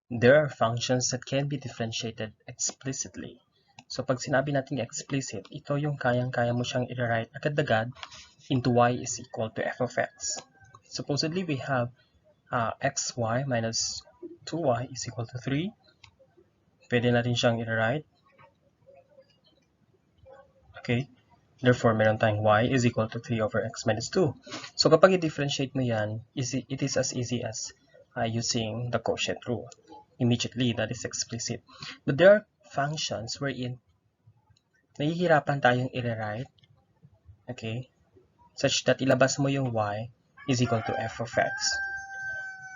there are functions that can be differentiated explicitly. So pag sinabi natin explicit, ito yung kayang-kaya mo siyang i-write agad-agad into y is equal to f of x. Supposedly, we have xy minus 2y is equal to 3. Pwede natin siyang i-write. Okay? Therefore, meron tayong y is equal to 3 over x minus 2. So kapag i-differentiate mo yan, it is as easy as using the quotient rule. Immediately, that is explicit. But there are functions wherein nahihirapan tayong i-write, okay, such that ilabas mo yung y is equal to f of x.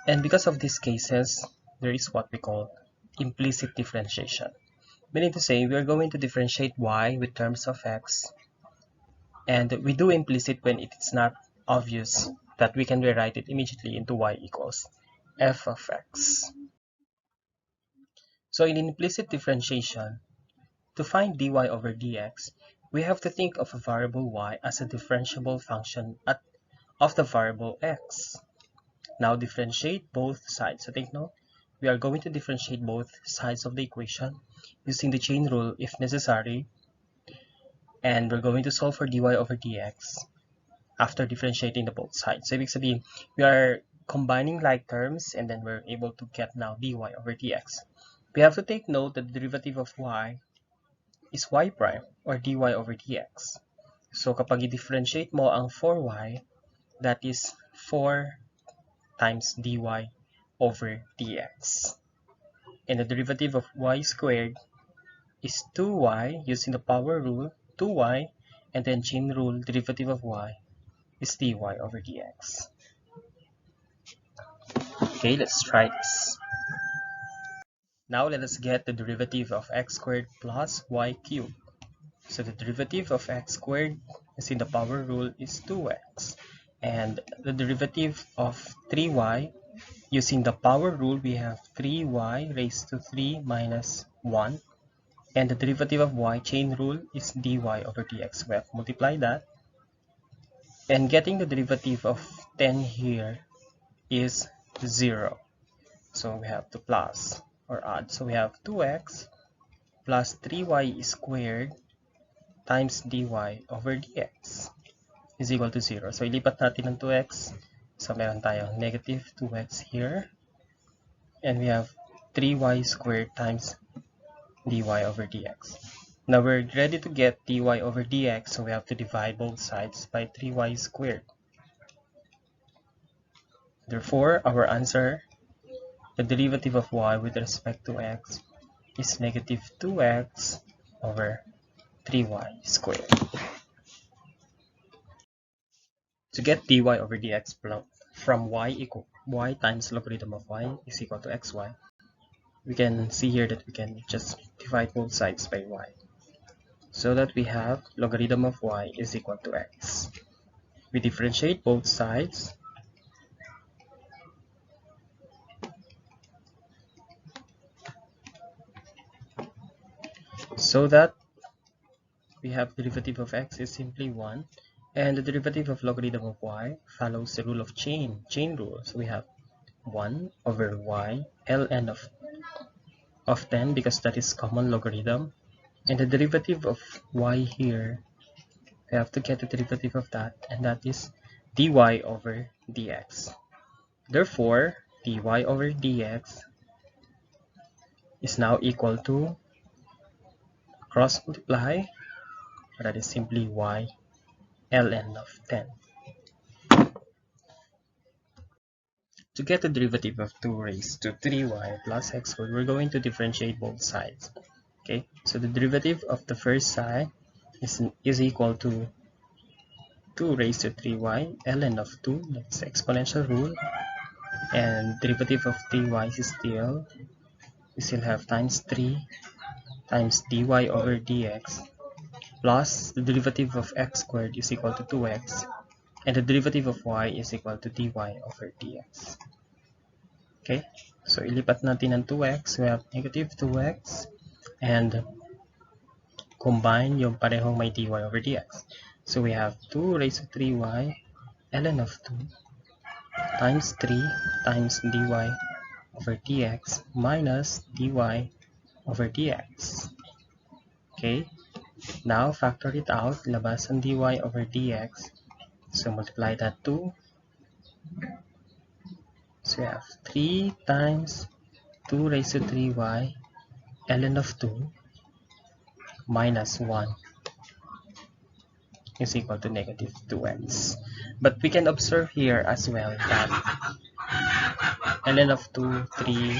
And because of these cases, there is what we call implicit differentiation. Meaning to say, we are going to differentiate y with terms of x, and we do implicit when it is not obvious that we can rewrite it immediately into y equals f of x. So in implicit differentiation, to find dy over dx, we have to think of a variable y as a differentiable function of the variable x. Now differentiate both sides. So take note, we are going to differentiate both sides of the equation using the chain rule if necessary, and we're going to solve for dy over dx after differentiating the both sides. So ibig sabihin, we are combining like terms and then we're able to get now dy over dx. We have to take note that the derivative of y is y prime or dy over dx. So kapag i-differentiate mo ang 4y, that is 4 times dy over dx. And the derivative of y squared is 2y using the power rule, 2y, and then chain rule, derivative of y is dy over dx. Okay, let's try this. Now let us get the derivative of x squared plus y cubed. So the derivative of x squared using the power rule is 2x. And the derivative of 3y using the power rule, we have 3y raised to 3 minus 1. And the derivative of y chain rule is dy over dx. We have to multiply that. And getting the derivative of 10 here is 0. So we have to plus or add. So we have 2x plus 3y squared times dy over dx is equal to 0. So ilipat natin ng 2x. So meron tayong negative 2x here. And we have 3y squared times dy over dx. Now we're ready to get dy over dx, so we have to divide both sides by 3y squared. Therefore, our answer, the derivative of y with respect to x, is negative 2x over 3y squared. To get dy over dx from y times logarithm of y is equal to xy, we can see here that we can just divide both sides by y, so that we have logarithm of y is equal to x. We differentiate both sides. So that we have derivative of x is simply 1, and the derivative of logarithm of y follows the rule of chain rule. So we have 1 over y ln of 10, because that is common logarithm, and the derivative of y here, we have to get the derivative of that, and that is dy over dx. Therefore, dy over dx is now equal to cross multiply, that is simply y ln of 10. To get the derivative of 2 raised to 3y plus x squared, we're going to differentiate both sides. Okay, so the derivative of the first side is equal to 2 raised to 3y ln of 2, that's the exponential rule, and derivative of 3y is still, we still have times 3 times dy over dx, plus the derivative of x squared is equal to 2x, and the derivative of y is equal to dy over dx. Okay, so ilipat natin ng 2x, we have negative 2x, and combine yung parehong may dy over dx. So we have 2 raised to 3y ln of 2 times 3 times dy over dx minus dy over dx. Okay, now factor it out, labas ang dy over dx. So multiply that 2. So we have 3 times 2 raised to 3y ln of 2 minus 1 is equal to negative 2x. But we can observe here as well that ln of 2, 3,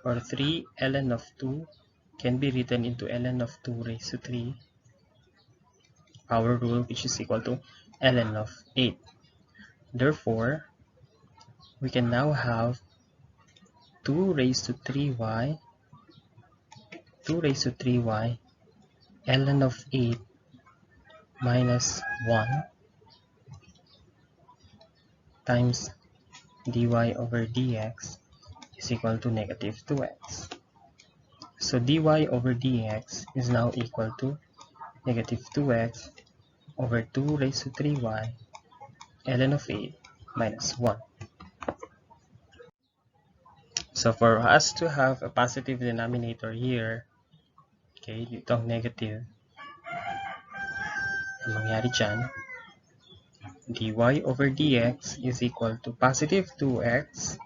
or 3 ln of 2 can be written into ln of 2 raised to 3 power rule, which is equal to ln of 8. Therefore, we can now have 2 raised to 3y ln of 8 minus 1 times dy over dx is equal to negative 2x. So dy over dx is now equal to negative 2x over 2 raised to 3y ln of 8 minus 1. So for us to have a positive denominator here, okay, itong negative, ang mangyari dyan, dy over dx is equal to positive 2x.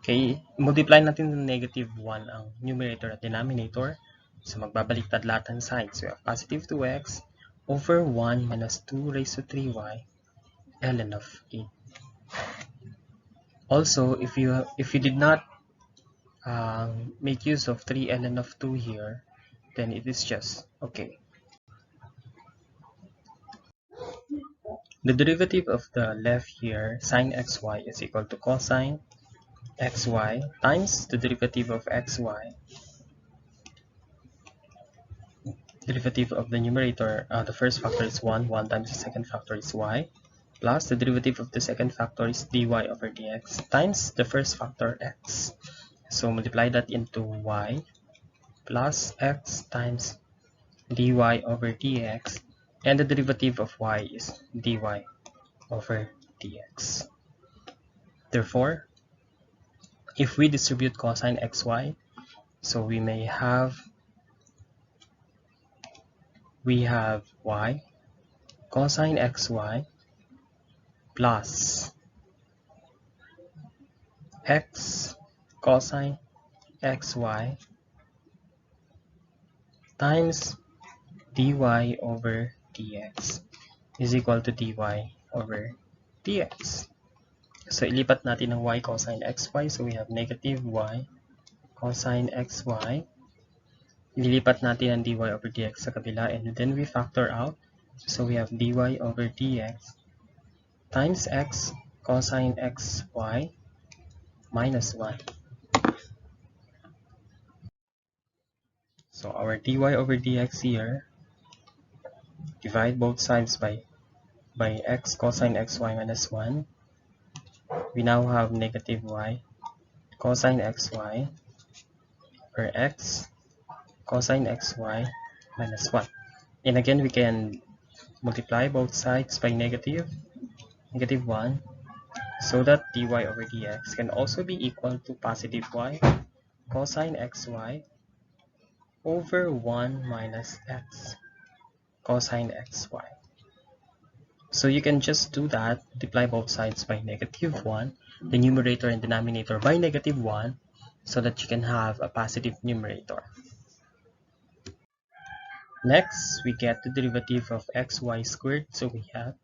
Okay, multiply natin ng negative 1 ang numerator at denominator. So magbabaliktad lahat ng sides. So we have positive 2x over 1 minus 2 raised to 3y ln of 8. Also, if you did not make use of 3 ln of 2 here, then it is just okay. The derivative of the left here, sine xy, is equal to cosine xy times the derivative of xy. Derivative of the numerator, the first factor is 1 times the second factor is y, plus the derivative of the second factor is dy over dx times the first factor x. So multiply that into y plus x times dy over dx, and the derivative of y is dy over dx. Therefore, if we distribute cosine xy, so we have y cosine xy plus x cosine xy times dy over dx is equal to dy over dx. So ilipat natin ang y cosine xy, so we have negative y cosine xy. Ililipat natin ang dy over dx sa kabila, and then we factor out. So we have dy over dx times x cosine xy minus 1. So our dy over dx here, divide both sides by x cosine xy minus 1. We now have negative y cosine xy over x cosine xy minus 1. And again, we can multiply both sides by negative 1, so that dy over dx can also be equal to positive y cosine xy over 1 minus x cosine xy. So you can just do that, multiply both sides by negative 1, the numerator and denominator by negative 1, so that you can have a positive numerator. Next, we get the derivative of xy squared. So we have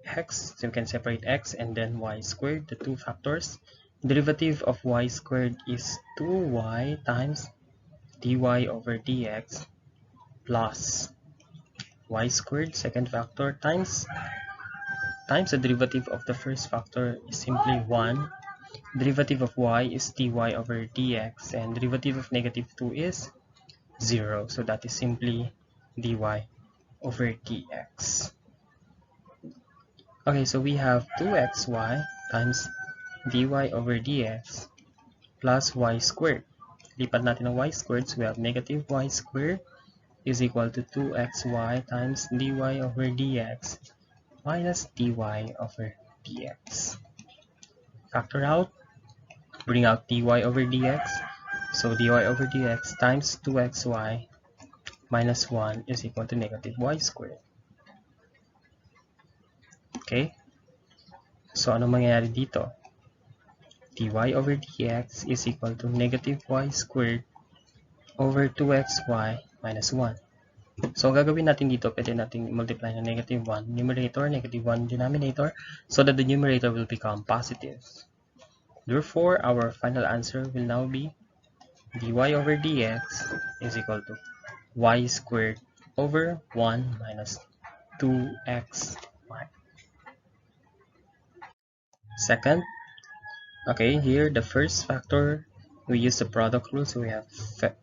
x, so we can separate x and then y squared, the two factors. Derivative of y squared is 2y times dy over dx plus y squared, second factor, times the derivative of the first factor is simply 1. Derivative of y is dy over dx, and derivative of negative 2 is 0. So that is simply dy over dx. Okay, so we have 2xy times dy over dx plus y squared. Lipat natin ang y squared, so we have negative y squared is equal to 2xy times dy over dx minus dy over dx. Factor out. bring out dy over dx. So dy over dx times 2xy minus 1 is equal to negative y squared. Okay? So ano mangyayari dito? Dy over dx is equal to negative y squared over 2xy minus 1. So, ang gagawin natin dito, pwede natin multiply na negative 1 numerator, negative 1 denominator, so that the numerator will become positive. Therefore, our final answer will now be dy over dx is equal to y squared over 1 minus 2xy. Second, okay, here the first factor, we use the product rule, so we have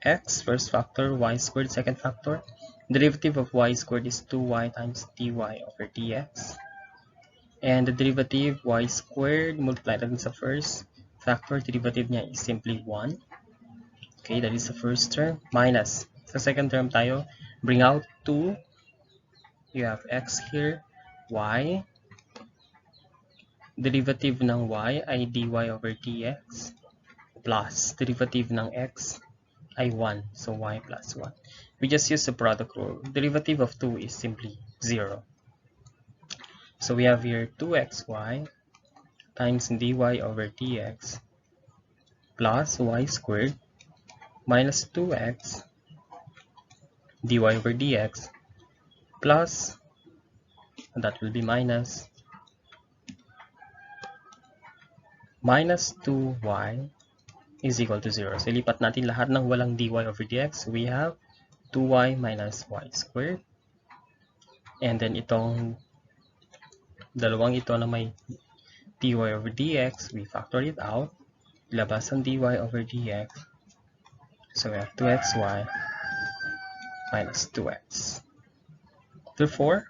x first factor, y squared second factor. Derivative of y squared is 2y times dy over dx. And the derivative y squared multiplied natin sa first factor, derivative niya is simply 1. Okay, that is the first term. Minus. Sa second term tayo, bring out 2. You have x here, y. Derivative ng y ay dy over dx. Plus, derivative ng x ay 1. So, y plus 1. We just use the product rule. Derivative of 2 is simply 0. So, we have here 2xy times dy over dx plus y squared minus 2x dy over dx plus, that will be minus 2y is equal to 0. So, ilipat natin lahat ng walang dy over dx. We have 2y minus y squared. And then, itong dalawang ito na may dy over dx, we factor it out. Ilabas ang dy over dx. So, we have 2xy minus 2x. Therefore,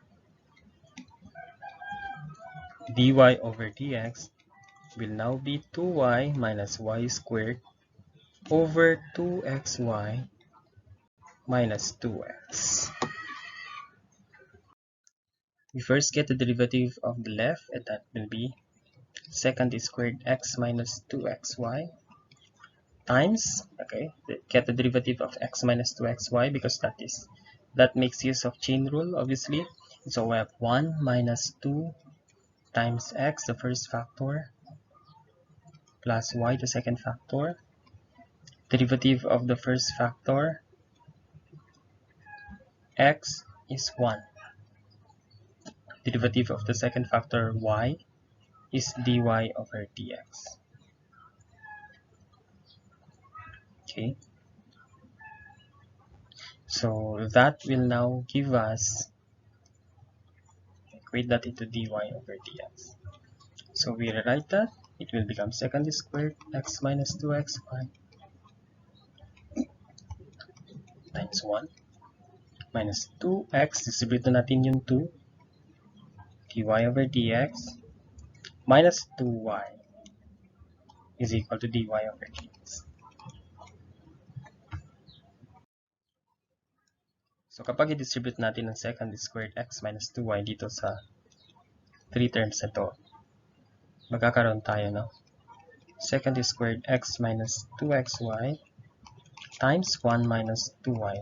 dy over dx will now be 2y minus y squared over 2xy minus 2x. We first get the derivative of the left, and that will be second squared x minus 2xy times, okay, get the derivative of x minus 2xy because that makes use of chain rule, obviously. So we have 1 minus 2 times x, the first factor, plus y, the second factor. Derivative of the first factor, x, is 1. Derivative of the second factor, y, is dy over dx. Okay. So that will now give us, equate that into dy over dx. So we rewrite that. It will become second squared x minus 2xy times 1 minus 2x, distribute na natin yung 2, dy over dx minus 2y is equal to dy over dx. So kapag i-distribute natin ang second squared x minus 2y dito sa 3 terms na to, magkakaroon tayo, no? Second squared x minus 2xy times 1 minus 2y.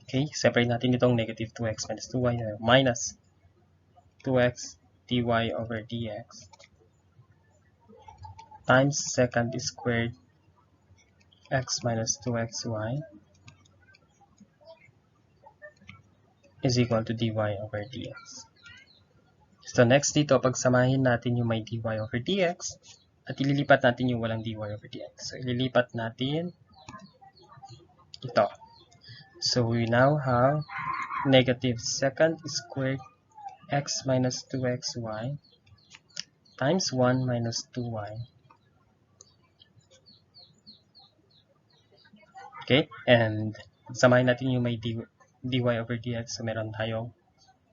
Okay, separate natin itong negative 2x minus 2y minus 2x dy over dx times second squared x minus 2xy is equal to dy over dx. So next dito, pagsamahin natin yung may dy over dx at ililipat natin yung walang dy over dx. So ililipat natin ito. So we now have negative second squared x minus 2xy times 1 minus 2y. Okay, and samahin natin yung may dy over dx. So meron tayong,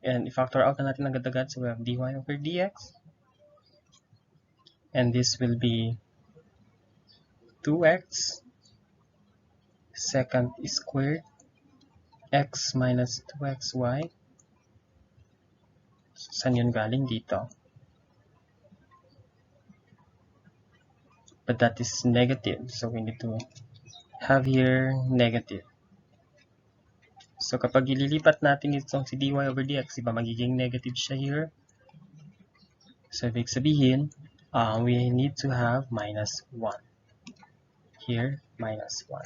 and i-factor out na natin agad-agad. So we have dy over dx. And this will be 2x second squared x minus 2xy. Saan yun galing? Dito. but that is negative, so we need to have here negative. So kapag ililipat natin itong si dy over dx, diba magiging negative siya here. So ibig sabihin, we need to have minus 1. Here, minus 1.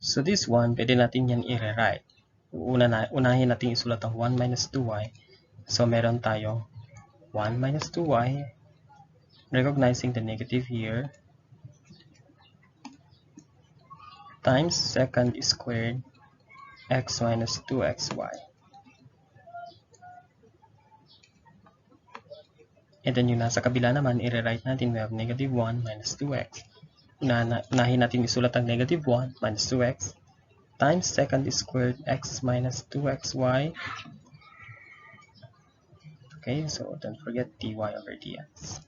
So this one, pwede natin yan i-rewrite. Unahin natin isulat ang 1 minus 2y. So meron tayong 1 minus 2y, recognizing the negative here, times second squared x minus 2xy. And then yung nasa kabila naman, i-rewrite natin, we have negative 1 minus 2x. Unahin natin isulat ang negative 1 minus 2x times second squared x minus 2xy. Okay, so don't forget dy over dx.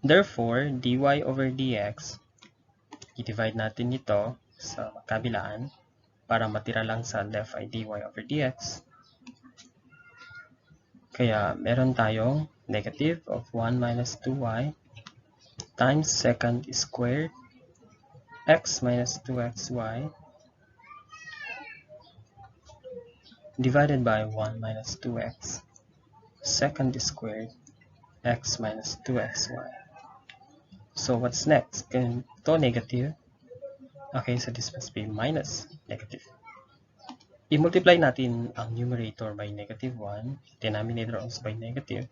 Therefore, dy over dx, i-divide natin ito sa kabilaan para matira lang sa left ay dy over dx. Kaya meron tayong negative of 1 minus 2y times second squared x minus 2xy divided by 1 minus 2x second squared x minus 2xy. So what's next? Ito negative. Okay, so this must be minus negative. I-multiply natin ang numerator by negative 1, denominator also by negative.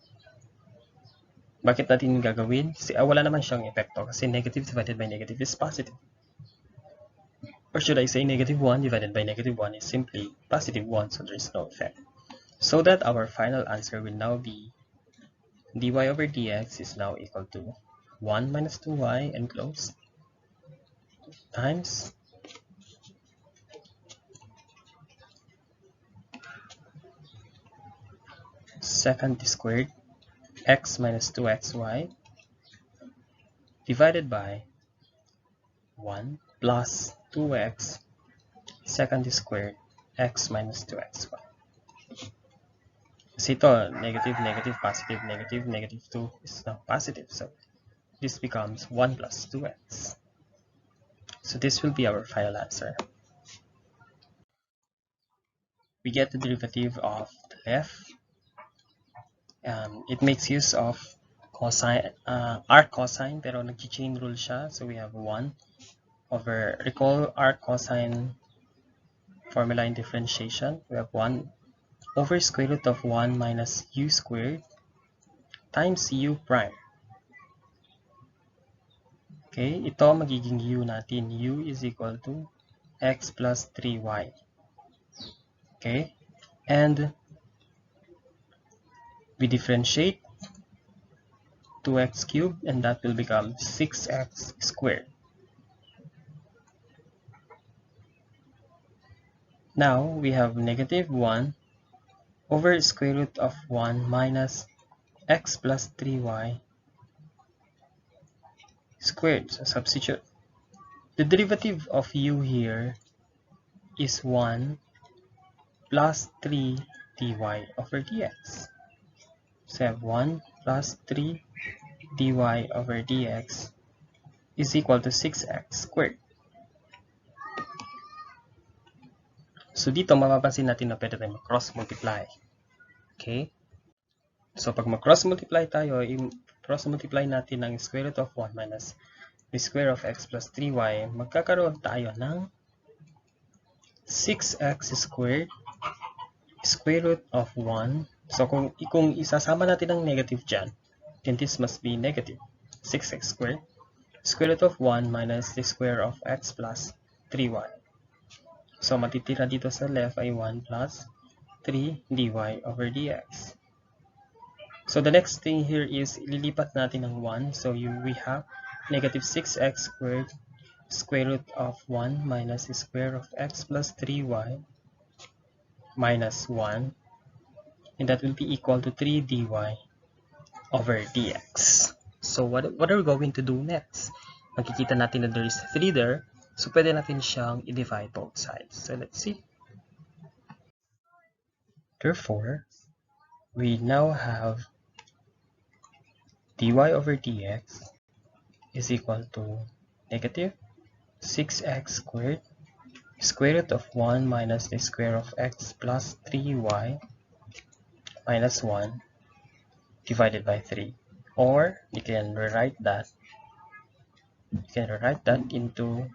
Bakit natin gagawin? Wala naman siyang epekto kasi negative divided by negative is positive. Or should I say negative 1 divided by negative 1 is simply positive 1, so there is no effect. So that our final answer will now be dy over dx is now equal to 1 minus 2y enclosed times second squared x minus 2xy divided by 1 plus 2x second squared x minus 2xy. Kasi ito, negative, negative, positive, negative, negative 2 is now positive. So this becomes 1 plus 2x. So this will be our final answer. We get the derivative of the left. It makes use of cosine, arc cosine, pero nag-chain rule siya. So we have 1 over, recall arc cosine formula in differentiation. We have 1 over square root of 1 minus u squared times u prime. Okay, ito magiging u natin. U is equal to x plus 3y. Okay, and we differentiate 2x cubed and that will become 6x squared. Now we have negative 1 over square root of 1 minus x plus 3y squared. So substitute. The derivative of u here is 1 plus 3 dy over dx. So I have 1 plus 3 dy over dx is equal to 6x squared. So dito mapapansin natin na pwede tayong cross multiply. Okay? So pag mag-cross multiply tayo, cross multiply natin ang square root of 1 minus the square of x plus 3y, magkakaroon tayo ng 6x squared square root of 1. So kung isasama natin ang negative dyan, then this must be negative 6x squared square root of 1 minus the square of x plus 3y. So matitira dito sa left ay 1 plus 3 dy over dx. So the next thing here is ililipat natin ng 1. So we have negative 6x squared square root of 1 minus the square of x plus 3y minus 1. And that will be equal to 3 dy over dx. So what are we going to do next? Makikita natin na there is 3 there. So pwede natin siyang i-divide both sides. So let's see. Therefore, we now have dy over dx is equal to negative 6x squared square root of 1 minus the square of x plus 3y minus 1 divided by 3. Or you can rewrite that into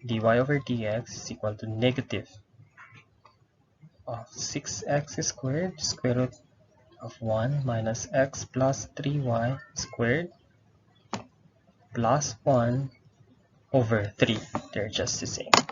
dy over dx is equal to negative of 6x squared square root of 1 minus x plus 3y squared plus 1 over 3. They're just the same.